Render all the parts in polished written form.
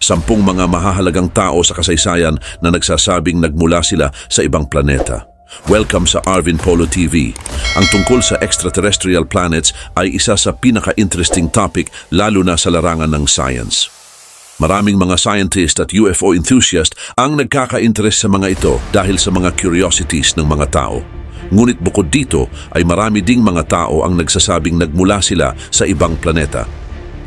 10 mga mahahalagang tao sa kasaysayan na nagsasabing nagmula sila sa ibang planeta. Welcome sa Arvin Polo TV. Ang tungkol sa extraterrestrial planets ay isa sa pinaka-interesting topic lalo na sa larangan ng science. Maraming mga scientist at UFO enthusiast ang nagkaka-interest sa mga ito dahil sa mga curiosities ng mga tao. Ngunit bukod dito ay marami ding mga tao ang nagsasabing nagmula sila sa ibang planeta.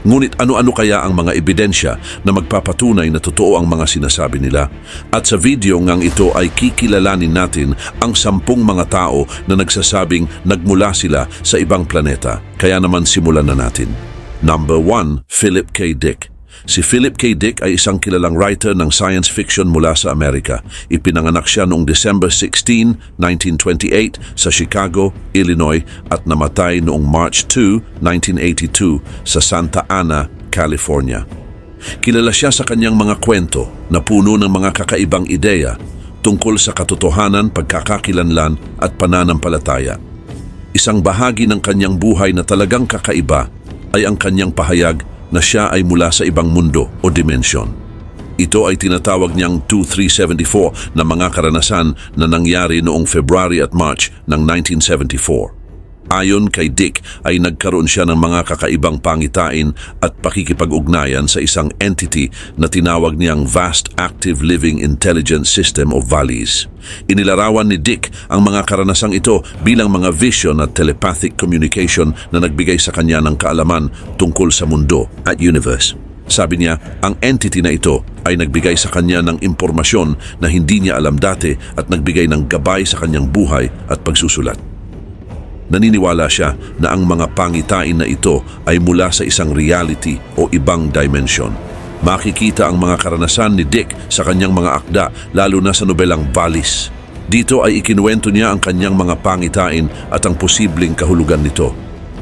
Ngunit ano-ano kaya ang mga ebidensya na magpapatunay na totoo ang mga sinasabi nila? At sa video ngang ito ay kikilalanin natin ang 10 mga tao na nagsasabing nagmula sila sa ibang planeta. Kaya naman simulan na natin. Number 1, Philip K. Dick. Si Philip K. Dick ay isang kilalang writer ng science fiction mula sa Amerika. Ipinanganak siya noong December 16, 1928 sa Chicago, Illinois at namatay noong March 2, 1982 sa Santa Ana, California. Kilala siya sa kanyang mga kwento na puno ng mga kakaibang ideya tungkol sa katotohanan, pagkakakilanlan at pananampalataya. Isang bahagi ng kanyang buhay na talagang kakaiba ay ang kanyang pahayag na siya ay mula sa ibang mundo o dimensyon. Ito ay tinatawag niyang 2374 na mga karanasan na nangyari noong February at March ng 1974. Ayon kay Dick ay nagkaroon siya ng mga kakaibang pangitain at pakikipag-ugnayan sa isang entity na tinawag niyang Vast Active Living Intelligence System o VALIS. Inilarawan ni Dick ang mga karanasang ito bilang mga vision at telepathic communication na nagbigay sa kanya ng kaalaman tungkol sa mundo at universe. Sabi niya, ang entity na ito ay nagbigay sa kanya ng impormasyon na hindi niya alam dati at nagbigay ng gabay sa kanyang buhay at pagsusulat. Naniniwala siya na ang mga pangitain na ito ay mula sa isang reality o ibang dimension. Makikita ang mga karanasan ni Dick sa kanyang mga akda, lalo na sa nobelang Valis. Dito ay ikinuwento niya ang kanyang mga pangitain at ang posibleng kahulugan nito.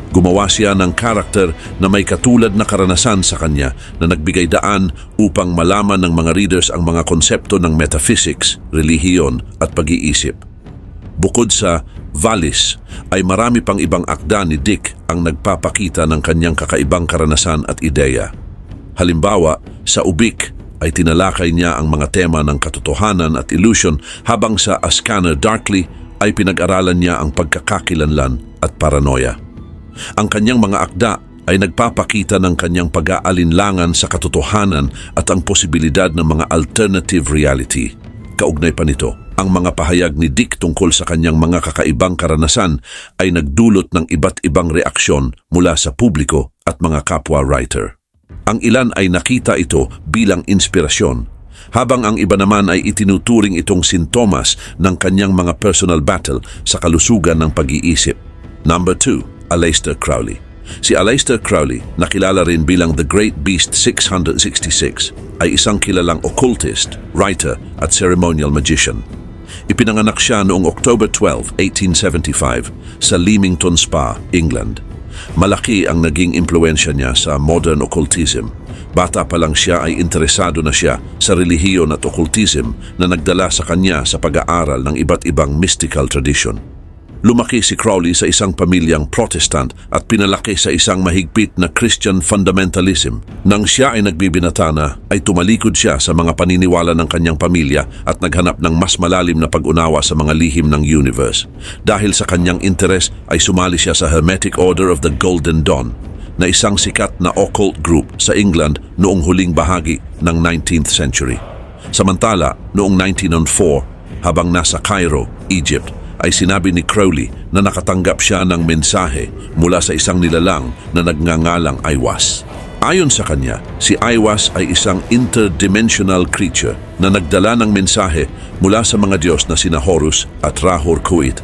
Gumawa siya ng karakter na may katulad na karanasan sa kanya na nagbigay daan upang malaman ng mga readers ang mga konsepto ng metaphysics, relihiyon at pag-iisip. Bukod sa Valis, ay marami pang ibang akda ni Dick ang nagpapakita ng kanyang kakaibang karanasan at ideya. Halimbawa, sa Ubik ay tinalakay niya ang mga tema ng katotohanan at illusion, habang sa A Scanner Darkly ay pinag-aralan niya ang pagkakakilanlan at paranoia. Ang kanyang mga akda ay nagpapakita ng kanyang pag-aalinlangan sa katotohanan at ang posibilidad ng mga alternative reality. Kaugnay pa nito, ang mga pahayag ni Dick tungkol sa kanyang mga kakaibang karanasan ay nagdulot ng iba't ibang reaksyon mula sa publiko at mga kapwa-writer. Ang ilan ay nakita ito bilang inspirasyon, habang ang iba naman ay itinuturing itong sintomas ng kanyang mga personal battle sa kalusugan ng pag-iisip. Number 2, Aleister Crowley. Si Aleister Crowley, nakilala rin bilang The Great Beast 666, ay isang kilalang occultist, writer at ceremonial magician. Ipinanganak siya noong October 12, 1875 sa Leamington Spa, England. Malaki ang naging impluensya niya sa modern occultism. Bata pa lang siya ay interesado na siya sa relihiyon at occultism na nagdala sa kanya sa pag-aaral ng iba't ibang mystical tradition. Lumaki si Crowley sa isang pamilyang Protestant at pinalaki sa isang mahigpit na Christian fundamentalism. Nang siya ay nagbibinata na, ay tumalikod siya sa mga paniniwala ng kanyang pamilya at naghanap ng mas malalim na pag-unawa sa mga lihim ng universe. Dahil sa kanyang interes ay sumali siya sa Hermetic Order of the Golden Dawn, na isang sikat na occult group sa England noong huling bahagi ng 19th century. Samantala, noong 1904, habang nasa Cairo, Egypt, ay sinabi ni Crowley na nakatanggap siya ng mensahe mula sa isang nilalang na nagngangalang Aiwass. Ayon sa kanya, si Aiwass ay isang interdimensional creature na nagdala ng mensahe mula sa mga Diyos na sina Horus at Ra-Hoor-Khuit.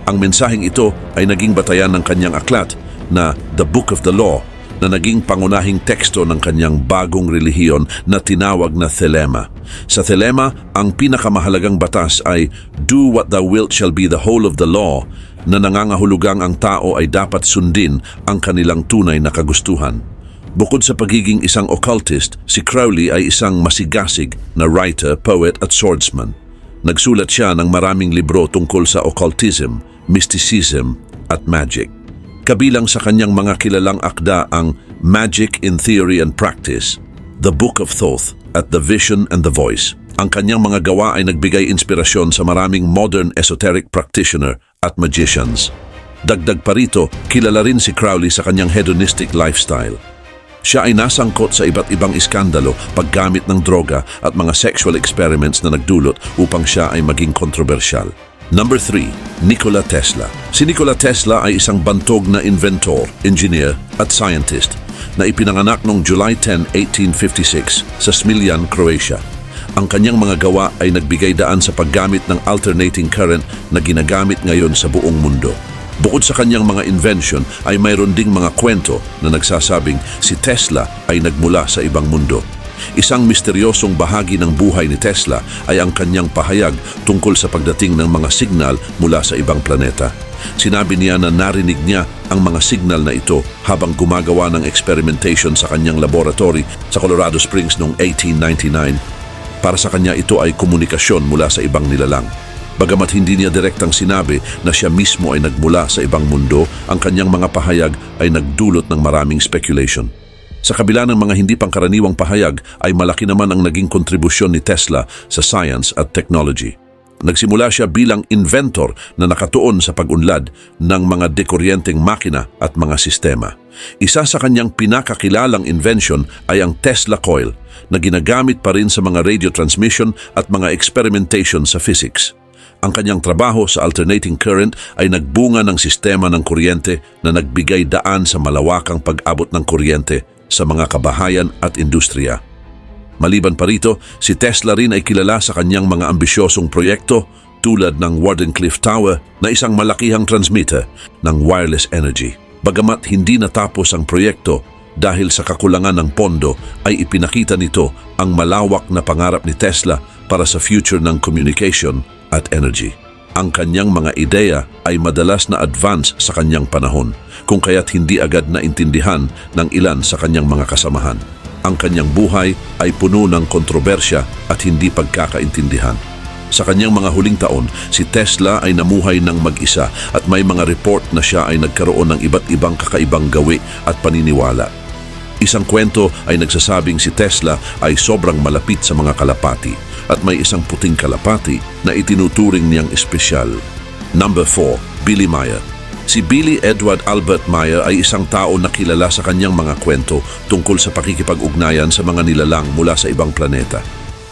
Ang mensaheng ito ay naging batayan ng kanyang aklat na The Book of the Law, na naging pangunahing teksto ng kanyang bagong relihiyon na tinawag na Thelema. Sa Thelema, ang pinakamahalagang batas ay "Do what thou wilt shall be the whole of the law", na nangangahulugang ang tao ay dapat sundin ang kanilang tunay na kagustuhan. Bukod sa pagiging isang occultist, si Crowley ay isang masigasig na writer, poet at swordsman. Nagsulat siya ng maraming libro tungkol sa occultism, mysticism at magic. Kabilang sa kanyang mga kilalang akda ang Magic in Theory and Practice, The Book of Thoth at The Vision and the Voice. Ang kanyang mga gawa ay nagbigay inspirasyon sa maraming modern esoteric practitioner at magicians. Dagdag pa rito, kilala rin si Crowley sa kanyang hedonistic lifestyle. Siya ay nasangkot sa iba't ibang iskandalo, paggamit ng droga at mga sexual experiments na nagdulot upang siya ay maging kontrobersyal. Number 3. Nikola Tesla. Si Nikola Tesla ay isang bantog na inventor, engineer at scientist na ipinanganak noong July 10, 1856 sa Smiljan, Croatia. Ang kanyang mga gawa ay nagbigay daan sa paggamit ng alternating current na ginagamit ngayon sa buong mundo. Bukod sa kanyang mga invention ay mayroon ding mga kwento na nagsasabing si Tesla ay nagmula sa ibang mundo. Isang misteryosong bahagi ng buhay ni Tesla ay ang kanyang pahayag tungkol sa pagdating ng mga signal mula sa ibang planeta. Sinabi niya na narinig niya ang mga signal na ito habang gumagawa ng experimentation sa kanyang laboratory sa Colorado Springs noong 1899. Para sa kanya ito ay komunikasyon mula sa ibang nilalang. Bagamat hindi niya direktang sinabi na siya mismo ay nagmula sa ibang mundo, ang kanyang mga pahayag ay nagdulot ng maraming speculation. Sa kabila ng mga hindi pangkaraniwang pahayag ay malaki naman ang naging kontribusyon ni Tesla sa science at technology. Nagsimula siya bilang inventor na nakatuon sa pag-unlad ng mga dekuryenteng makina at mga sistema. Isa sa kanyang pinakakilalang invention ay ang Tesla coil na ginagamit pa rin sa mga radio transmission at mga experimentation sa physics. Ang kanyang trabaho sa alternating current ay nagbunga ng sistema ng kuryente na nagbigay daan sa malawakang pag-abot ng kuryente sa mga kabahayan at industriya. Maliban pa rito, si Tesla rin ay kilala sa kanyang mga ambisyosong proyekto tulad ng Wardenclyffe Tower na isang malakihang transmitter ng wireless energy. Bagamat hindi natapos ang proyekto dahil sa kakulangan ng pondo, ay ipinakita nito ang malawak na pangarap ni Tesla para sa future ng communication at energy. Ang kanyang mga ideya ay madalas na advance sa kanyang panahon, kung kaya't hindi agad naintindihan ng ilan sa kanyang mga kasamahan. Ang kanyang buhay ay puno ng kontrobersya at hindi pagkakaintindihan. Sa kanyang mga huling taon, si Tesla ay namuhay ng mag-isa at may mga report na siya ay nagkaroon ng iba't ibang kakaibang gawi at paniniwala. Isang kwento ay nagsasabing si Tesla ay sobrang malapit sa mga kalapati at may isang puting kalapati na itinuturing niyang espesyal. Number 4. Billy Meier. Si Billy Edward Albert Meier ay isang tao na kilala sa kanyang mga kwento tungkol sa pakikipag-ugnayan sa mga nilalang mula sa ibang planeta.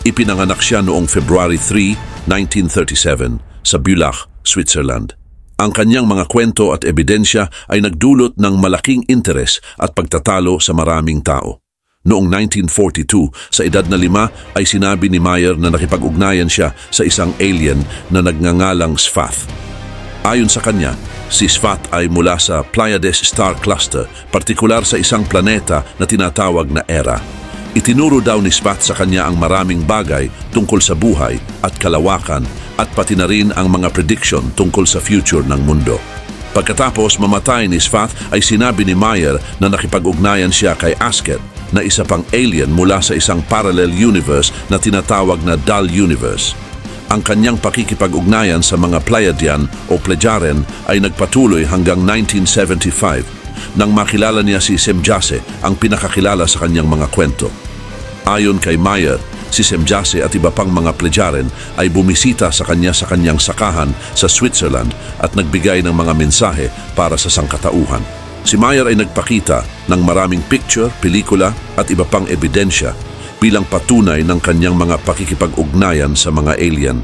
Ipinanganak siya noong February 3, 1937 sa Bülach, Switzerland. Ang kanyang mga kwento at ebidensya ay nagdulot ng malaking interes at pagtatalo sa maraming tao. Noong 1942, sa edad na 5 ay sinabi ni Meier na nakipag-ugnayan siya sa isang alien na nagngangalang Sfath. Ayon sa kanya, si Sfath ay mula sa Pleiades Star Cluster, partikular sa isang planeta na tinatawag na Era. Itinuro daw ni Sfath sa kanya ang maraming bagay tungkol sa buhay at kalawakan at pati na rin ang mga prediction tungkol sa future ng mundo. Pagkatapos mamatay ni Sfath ay sinabi ni Meier na nakipag-ugnayan siya kay Asket na isa pang alien mula sa isang parallel universe na tinatawag na Dual Universe. Ang kanyang pakikipag-ugnayan sa mga Pleiadian o Plejaren ay nagpatuloy hanggang 1975 nang makilala niya si Semjase, ang pinakakilala sa kanyang mga kwento. Ayon kay Meier, si Semjase at iba pang mga Plejaren ay bumisita sa kanyang sakahan sa Switzerland at nagbigay ng mga mensahe para sa sangkatauhan. Si Meier ay nagpakita ng maraming picture, pelikula at iba pang ebidensya bilang patunay ng kanyang mga pakikipag-ugnayan sa mga alien.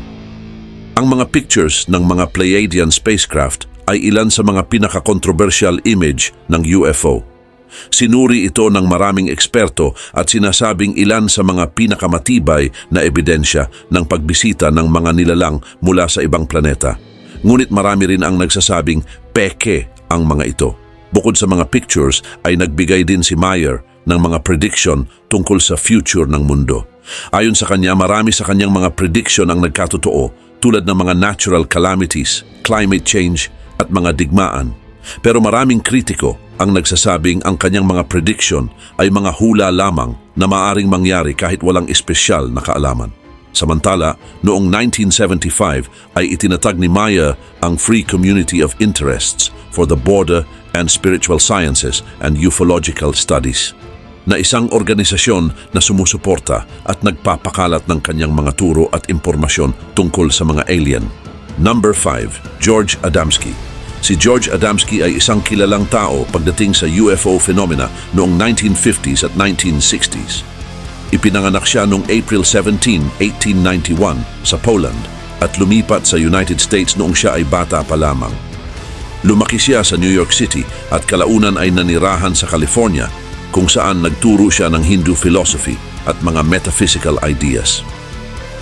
Ang mga pictures ng mga Pleiadian spacecraft ay ilan sa mga pinaka-controversial image ng UFO. Sinuri ito ng maraming eksperto at sinasabing ilan sa mga pinakamatibay na ebidensya ng pagbisita ng mga nilalang mula sa ibang planeta. Ngunit marami rin ang nagsasabing peke ang mga ito. Bukod sa mga pictures ay nagbigay din si Meier ng mga prediction tungkol sa future ng mundo. Ayon sa kanya, marami sa kanyang mga prediction ang nagkatotoo tulad ng mga natural calamities, climate change at mga digmaan. Pero maraming kritiko ang nagsasabing ang kanyang mga prediction ay mga hula lamang na maaring mangyari kahit walang espesyal na kaalaman. Samantala, noong 1975 ay itinatag ni Meier ang Free Community of Interests for the Border and Spiritual Sciences and Ufological Studies. na isang organisasyon na sumusuporta at nagpapakalat ng kanyang mga turo at impormasyon tungkol sa mga alien. Number 5. George Adamski. Si George Adamski ay isang kilalang tao pagdating sa UFO phenomena noong 1950s at 1960s. Ipinanganak siya noong April 17, 1891 sa Poland at lumipat sa United States noong siya ay bata pa lamang. Lumaki siya sa New York City at kalaunan ay nanirahan sa California kung saan nagturo siya ng Hindu philosophy at mga metaphysical ideas.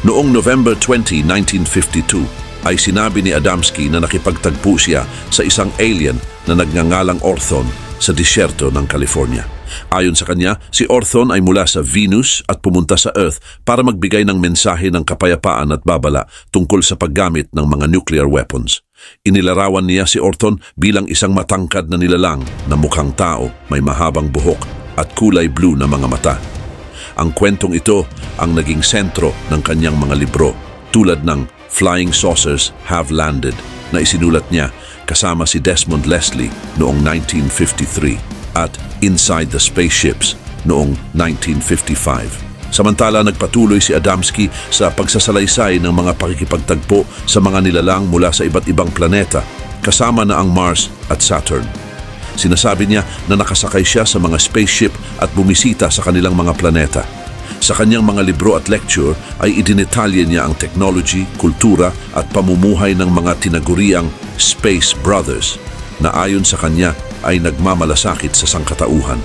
Noong November 20, 1952, ay sinabi ni Adamski na nakipagtagpo siya sa isang alien na nagngangalang Orthon sa disyerto ng California. Ayon sa kanya, si Orthon ay mula sa Venus at pumunta sa Earth para magbigay ng mensahe ng kapayapaan at babala tungkol sa paggamit ng mga nuclear weapons. Inilarawan niya si Orthon bilang isang matangkad na nilalang na mukhang tao, may mahabang buhok at kulay blue na mga mata. Ang kwentong ito ang naging sentro ng kanyang mga libro tulad ng Flying Saucers Have Landed na isinulat niya kasama si Desmond Leslie noong 1953 at Inside the Spaceships noong 1955. Samantala nagpatuloy si Adamski sa pagsasalaysay ng mga pakikipagtagpo sa mga nilalang mula sa iba't ibang planeta kasama na ang Mars at Saturn. Sinasabi niya na nakasakay siya sa mga spaceship at bumisita sa kanilang mga planeta. Sa kanyang mga libro at lecture ay idinetalye niya ang technology, kultura at pamumuhay ng mga tinaguriang Space Brothers na ayon sa kanya ay nagmamalasakit sa sangkatauhan.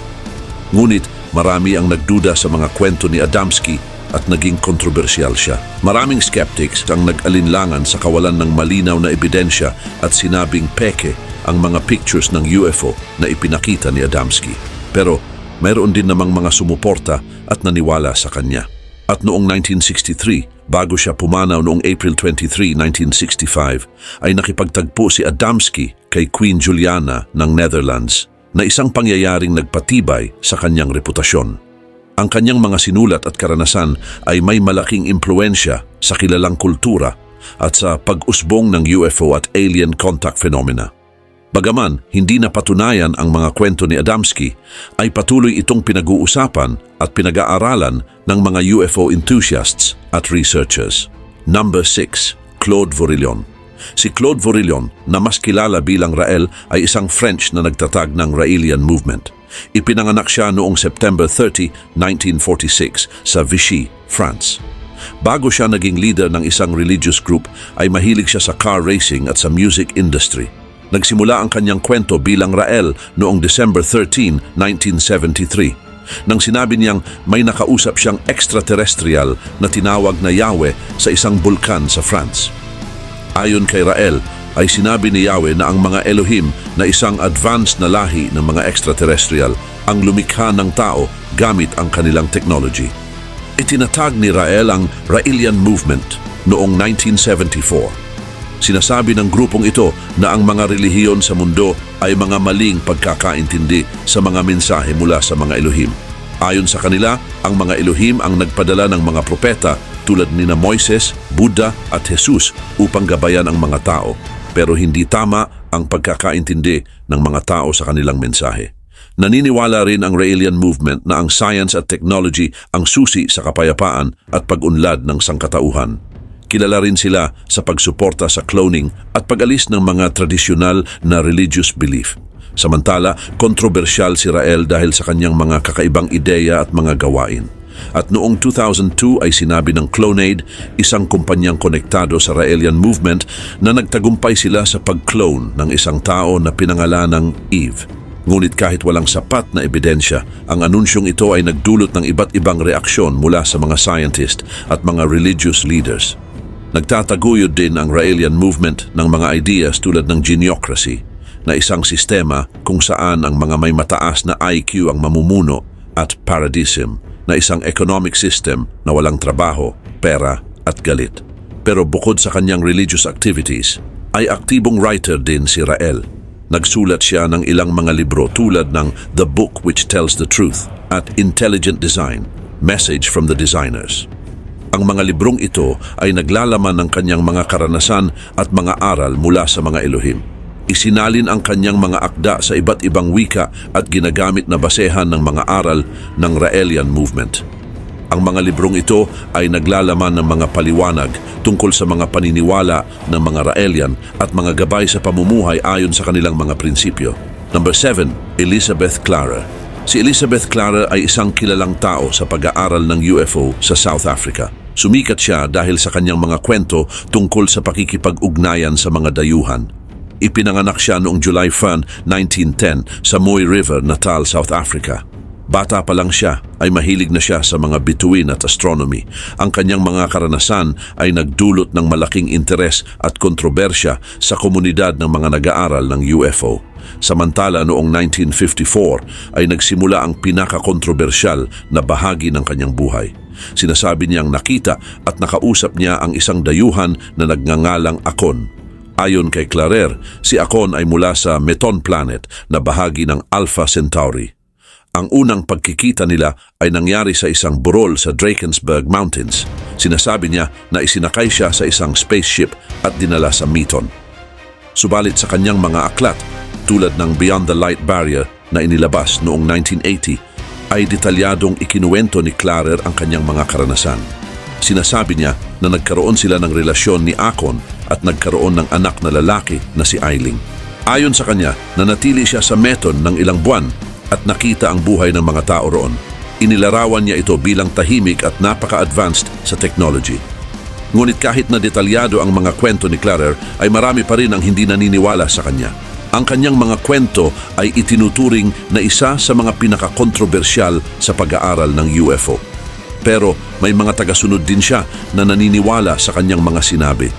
Ngunit marami ang nagduda sa mga kwento ni Adamski at naging kontrobersyal siya. Maraming skeptics ang nag-alinlangan sa kawalan ng malinaw na ebidensya at sinabing peke ang mga pictures ng UFO na ipinakita ni Adamski. Pero mayroon din namang mga sumuporta at naniwala sa kanya. At noong 1963, bago siya pumanaw noong April 23, 1965, ay nakipagtagpo si Adamski kay Queen Juliana ng Netherlands na isang pangyayaring nagpatibay sa kanyang reputasyon. Ang kanyang mga sinulat at karanasan ay may malaking impluensya sa kilalang kultura at sa pag-usbong ng UFO at alien contact phenomena. Bagaman hindi napatunayan ang mga kwento ni Adamski, ay patuloy itong pinag-uusapan at pinag-aaralan ng mga UFO enthusiasts at researchers. Number 6. Claude Vorillon. Si Claude Vorillon, na mas kilala bilang Rael, ay isang French na nagtatag ng Raelian movement. Ipinanganak siya noong September 30, 1946 sa Vichy, France. Bago siya naging leader ng isang religious group, ay mahilig siya sa car racing at sa music industry. Nagsimula ang kanyang kwento bilang Rael noong December 13, 1973, nang sinabi niyang may nakausap siyang extraterrestrial na tinawag na Yahweh sa isang bulkan sa France. Ayon kay Rael, ay sinabi ni Yahweh na ang mga Elohim na isang advanced na lahi ng mga extraterrestrial ang lumikha ng tao gamit ang kanilang technology. Itinatag ni Rael ang Raelian movement noong 1974. Sinasabi ng grupong ito na ang mga relihiyon sa mundo ay mga maling pagkakaintindi sa mga mensahe mula sa mga Elohim. Ayon sa kanila, ang mga Elohim ang nagpadala ng mga propeta tulad nina Moises, Buddha at Jesus upang gabayan ang mga tao, pero hindi tama ang pagkakaintindi ng mga tao sa kanilang mensahe. Naniniwala rin ang Raelian movement na ang science at technology ang susi sa kapayapaan at pag-unlad ng sangkatauhan. Kilala rin sila sa pagsuporta sa cloning at pag-alis ng mga tradisyonal na religious belief. Samantala, kontrobersyal si Rael dahil sa kanyang mga kakaibang ideya at mga gawain. At noong 2002 ay sinabi ng Clonaid, isang kumpanyang konektado sa Raelian movement, na nagtagumpay sila sa pag-clone ng isang tao na pinangalanang Eve. Ngunit kahit walang sapat na ebidensya, ang anunsyong ito ay nagdulot ng iba't ibang reaksyon mula sa mga scientist at mga religious leaders. Nagtataguyod din ang Raelian movement ng mga ideas tulad ng geniocracy, na isang sistema kung saan ang mga may mataas na IQ ang mamumuno, at paradism, na isang economic system na walang trabaho, pera at galit. Pero bukod sa kanyang religious activities, ay aktibong writer din si Rael. Nagsulat siya ng ilang mga libro tulad ng The Book Which Tells the Truth at Intelligent Design, Message from the Designers. Ang mga librong ito ay naglalaman ng kanyang mga karanasan at mga aral mula sa mga Elohim. Isinalin ang kanyang mga akda sa iba't ibang wika at ginagamit na basehan ng mga aral ng Raelian movement. Ang mga librong ito ay naglalaman ng mga paliwanag tungkol sa mga paniniwala ng mga Raelian at mga gabay sa pamumuhay ayon sa kanilang mga prinsipyo. Number 7, Elizabeth Clara. Si Elizabeth Clara ay isang kilalang tao sa pag-aaral ng UFO sa South Africa. Sumikat siya dahil sa kanyang mga kwento tungkol sa pakikipag-ugnayan sa mga dayuhan. Ipinanganak siya noong July 1, 1910 sa Mooi River, Natal, South Africa. Bata pa lang siya ay mahilig na siya sa mga bituin at astronomy. Ang kanyang mga karanasan ay nagdulot ng malaking interes at kontrobersya sa komunidad ng mga nag-aaral ng UFO. Samantala noong 1954 ay nagsimula ang pinakakontrobersyal na bahagi ng kanyang buhay. Sinasabi niyang nakita at nakausap niya ang isang dayuhan na nagngangalang Akon. Ayon kay Clarer, si Akon ay mula sa Meton Planet na bahagi ng Alpha Centauri. Ang unang pagkikita nila ay nangyari sa isang burol sa Drakensberg Mountains. Sinasabi niya na isinakay siya sa isang spaceship at dinala sa Meton. Subalit sa kanyang mga aklat, tulad ng Beyond the Light Barrier na inilabas noong 1980, ay detalyadong ikinuwento ni Clarer ang kanyang mga karanasan. Sinasabi niya na nagkaroon sila ng relasyon ni Akon at nagkaroon ng anak na lalaki na si Eiling. Ayon sa kanya, nanatili siya sa Meton ng ilang buwan at nakita ang buhay ng mga tao roon. Inilarawan niya ito bilang tahimik at napaka-advanced sa technology. Ngunit kahit na detalyado ang mga kwento ni Clarer, ay marami pa rin ang hindi naniniwala sa kanya. Ang kanyang mga kwento ay itinuturing na isa sa mga pinakakontrobersyal sa pag-aaral ng UFO. Pero may mga tagasunod din siya na naniniwala sa kanyang mga sinabi.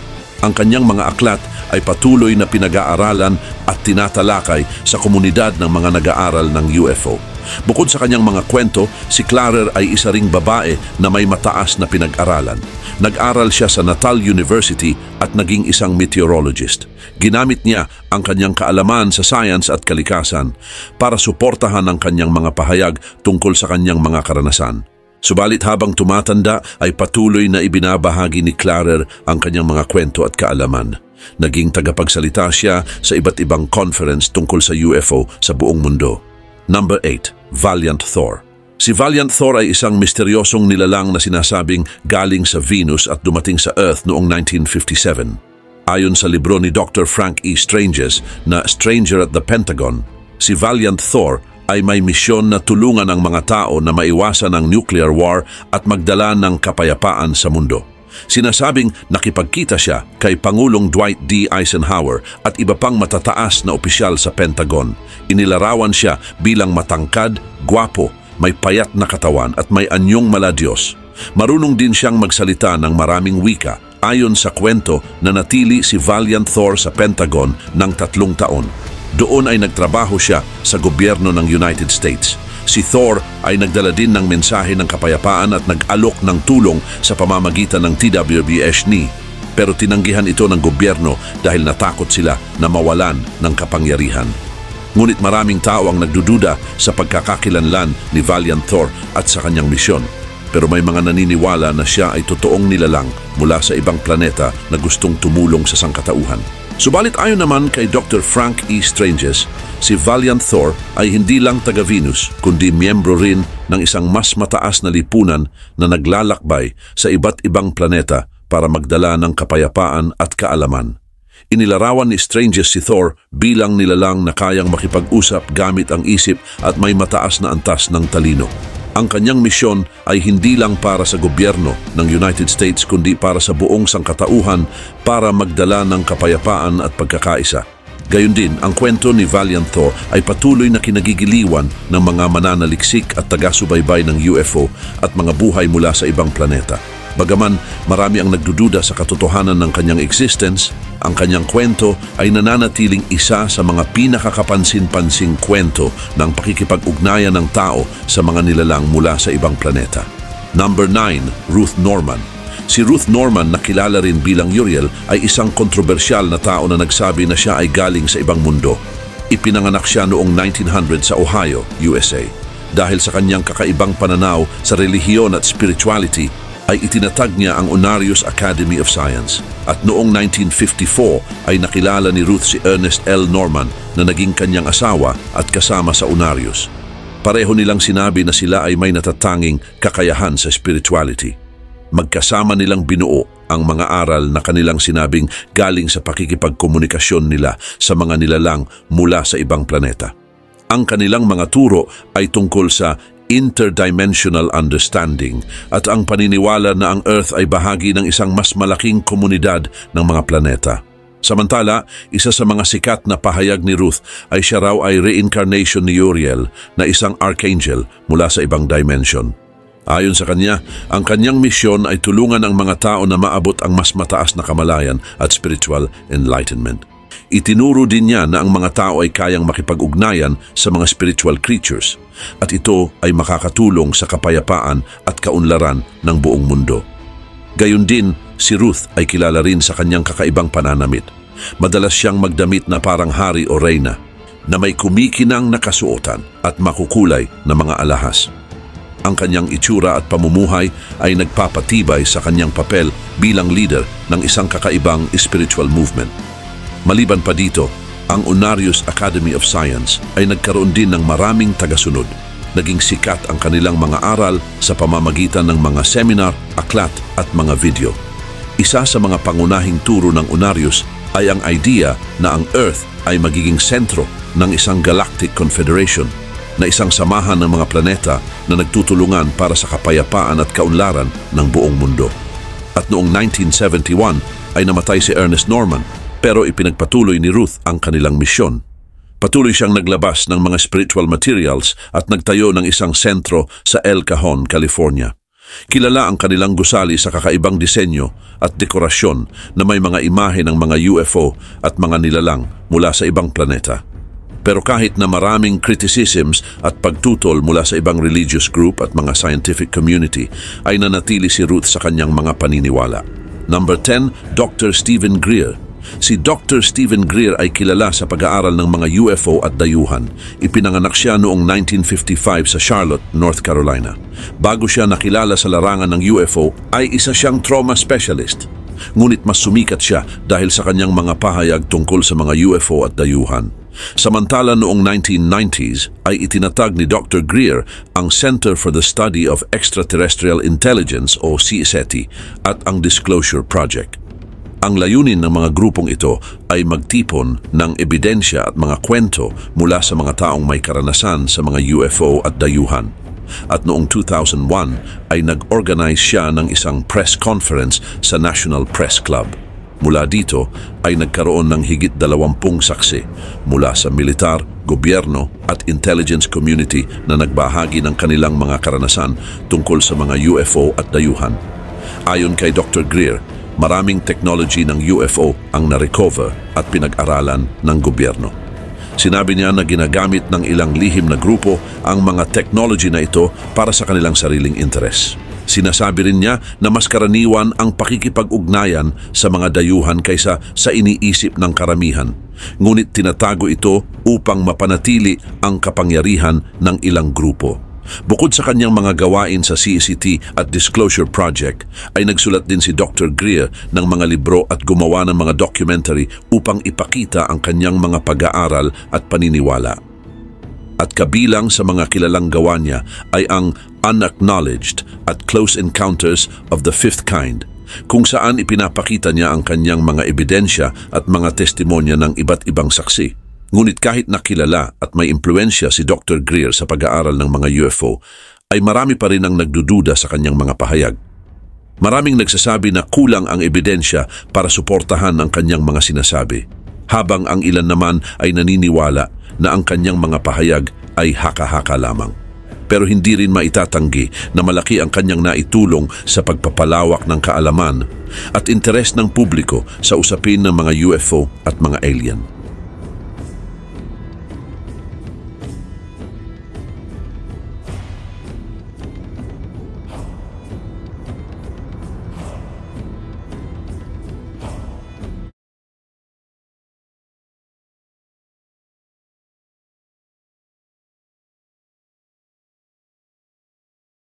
Ang kanyang mga aklat ay patuloy na pinag-aaralan at tinatalakay sa komunidad ng mga nag-aaral ng UFO. Bukod sa kanyang mga kwento, si Clarer ay isa ring babae na may mataas na pinag-aralan. Nag-aral siya sa Natal University at naging isang meteorologist. Ginamit niya ang kanyang kaalaman sa science at kalikasan para suportahan ang kanyang mga pahayag tungkol sa kanyang mga karanasan. Subalit habang tumatanda ay patuloy na ibinabahagi ni Clarer ang kanyang mga kwento at kaalaman. Naging tagapagsalita siya sa iba't ibang conference tungkol sa UFO sa buong mundo. Number 8, Valiant Thor. Si Valiant Thor ay isang misteryosong nilalang na sinasabing galing sa Venus at dumating sa Earth noong 1957. Ayon sa libro ni Dr. Frank E. Stranges na Stranger at the Pentagon, si Valiant Thor ay may misyon na tulungan ang mga tao na maiwasan ang nuclear war at magdala ng kapayapaan sa mundo. Sinasabing nakipagkita siya kay Pangulong Dwight D. Eisenhower at iba pang matataas na opisyal sa Pentagon. Inilarawan siya bilang matangkad, gwapo, may payat na katawan at may anyong maladyos. Marunong din siyang magsalita ng maraming wika. Ayon sa kwento, nanatili si Valiant Thor sa Pentagon ng 3 taon. Doon ay nagtrabaho siya sa gobyerno ng United States. Si Thor ay nagdala din ng mensahe ng kapayapaan at nag-alok ng tulong sa pamamagitan ng TWBS-NI. Pero tinanggihan ito ng gobyerno dahil natakot sila na mawalan ng kapangyarihan. Ngunit maraming tao ang nagdududa sa pagkakakilanlan ni Valiant Thor at sa kanyang misyon. Pero may mga naniniwala na siya ay totoong nilalang mula sa ibang planeta na gustong tumulong sa sangkatauhan. Subalit ayon naman kay Dr. Frank E. Stranges, si Valiant Thor ay hindi lang taga-Venus kundi miyembro rin ng isang mas mataas na lipunan na naglalakbay sa iba't ibang planeta para magdala ng kapayapaan at kaalaman. Inilarawan ni Stranges si Thor bilang nilalang na kayang makipag-usap gamit ang isip at may mataas na antas ng talino. Ang kanyang misyon ay hindi lang para sa gobyerno ng United States kundi para sa buong sangkatauhan para magdala ng kapayapaan at pagkakaisa. Gayun din, ang kwento ni Valiant Thor ay patuloy na kinagigiliwan ng mga mananaliksik at taga-subaybay ng UFO at mga buhay mula sa ibang planeta. Bagaman marami ang nagdududa sa katotohanan ng kanyang existence, ang kanyang kwento ay nananatiling isa sa mga pinakakapansin-pansing kwento ng pakikipag-ugnayan ng tao sa mga nilalang mula sa ibang planeta. Number 9, Ruth Norman. Si Ruth Norman na kilala rin bilang Uriel ay isang kontrobersyal na tao na nagsabi na siya ay galing sa ibang mundo. Ipinanganak siya noong 1900 sa Ohio, USA. Dahil sa kanyang kakaibang pananaw sa relihiyon at spirituality, ay itinatag niya ang Unarius Academy of Science at noong 1954 ay nakilala ni Ruth si Ernest L. Norman na naging kanyang asawa at kasama sa Unarius. Pareho nilang sinabi na sila ay may natatanging kakayahan sa spirituality. Magkasama nilang binuo ang mga aral na kanilang sinabing galing sa pakikipagkomunikasyon nila sa mga nilalang mula sa ibang planeta. Ang kanilang mga turo ay tungkol sa interdimensional understanding at ang paniniwala na ang Earth ay bahagi ng isang mas malaking komunidad ng mga planeta. Samantala, isa sa mga sikat na pahayag ni Ruth ay siya raw ay reincarnation ni Uriel na isang archangel mula sa ibang dimension. Ayon sa kanya, ang kanyang misyon ay tulungan ang mga tao na maabot ang mas mataas na kamalayan at spiritual enlightenment. Itinuro din niya na ang mga tao ay kayang makipag-ugnayan sa mga spiritual creatures at ito ay makakatulong sa kapayapaan at kaunlaran ng buong mundo. Gayun din, si Ruth ay kilala rin sa kanyang kakaibang pananamit. Madalas siyang magdamit na parang hari o reyna na may kumikinang nakasuotan at makukulay na mga alahas. Ang kanyang itsura at pamumuhay ay nagpapatibay sa kanyang papel bilang leader ng isang kakaibang spiritual movement. Maliban pa dito, ang Unarius Academy of Science ay nagkaroon din ng maraming tagasunod. Naging sikat ang kanilang mga aral sa pamamagitan ng mga seminar, aklat at mga video. Isa sa mga pangunahing turo ng Unarius ay ang idea na ang Earth ay magiging sentro ng isang galactic confederation na isang samahan ng mga planeta na nagtutulungan para sa kapayapaan at kaunlaran ng buong mundo. At noong 1971 ay namatay si Ernest Norman, pero ipinagpatuloy ni Ruth ang kanilang misyon. Patuloy siyang naglabas ng mga spiritual materials at nagtayo ng isang sentro sa El Cajon, California. Kilala ang kanilang gusali sa kakaibang disenyo at dekorasyon na may mga imahe ng mga UFO at mga nilalang mula sa ibang planeta. Pero kahit na maraming criticisms at pagtutol mula sa ibang religious group at mga scientific community, ay nanatili si Ruth sa kanyang mga paniniwala. Number 10, Dr. Stephen Greer. Si Dr. Stephen Greer ay kilala sa pag-aaral ng mga UFO at dayuhan. Ipinanganak siya noong 1955 sa Charlotte, North Carolina. Bago siya nakilala sa larangan ng UFO, ay isa siyang trauma specialist. Ngunit mas sumikat siya dahil sa kanyang mga pahayag tungkol sa mga UFO at dayuhan. Samantala noong 1990s ay itinatag ni Dr. Greer ang Center for the Study of Extraterrestrial Intelligence o CSETI at ang Disclosure Project. Ang layunin ng mga grupong ito ay magtipon ng ebidensya at mga kwento mula sa mga taong may karanasan sa mga UFO at dayuhan. At noong 2001 ay nag-organize siya ng isang press conference sa National Press Club. Mula dito ay nagkaroon ng higit 20 saksi mula sa militar, gobyerno at intelligence community na nagbahagi ng kanilang mga karanasan tungkol sa mga UFO at dayuhan. Ayon kay Dr. Greer, maraming technology ng UFO ang na-recover at pinag-aralan ng gobyerno. Sinabi niya na ginagamit ng ilang lihim na grupo ang mga technology na ito para sa kanilang sariling interes. Sinasabi rin niya na mas karaniwan ang pakikipag-ugnayan sa mga dayuhan kaysa sa iniisip ng karamihan. Ngunit tinatago ito upang mapanatili ang kapangyarihan ng ilang grupo. Bukod sa kanyang mga gawain sa CSET at Disclosure Project, ay nagsulat din si Dr. Greer ng mga libro at gumawa ng mga documentary upang ipakita ang kanyang mga pag-aaral at paniniwala. At kabilang sa mga kilalang gawa niya ay ang Unacknowledged at Close Encounters of the Fifth Kind, kung saan ipinapakita niya ang kanyang mga ebidensya at mga testimonya ng iba't ibang saksi. Ngunit kahit nakilala at may impluensya si Dr. Greer sa pag-aaral ng mga UFO, ay marami pa rin ang nagdududa sa kanyang mga pahayag. Maraming nagsasabi na kulang ang ebidensya para suportahan ang kanyang mga sinasabi, habang ang ilan naman ay naniniwala na ang kanyang mga pahayag ay haka-haka lamang. Pero hindi rin maitatanggi na malaki ang kanyang naitulong sa pagpapalawak ng kaalaman at interes ng publiko sa usapin ng mga UFO at mga alien.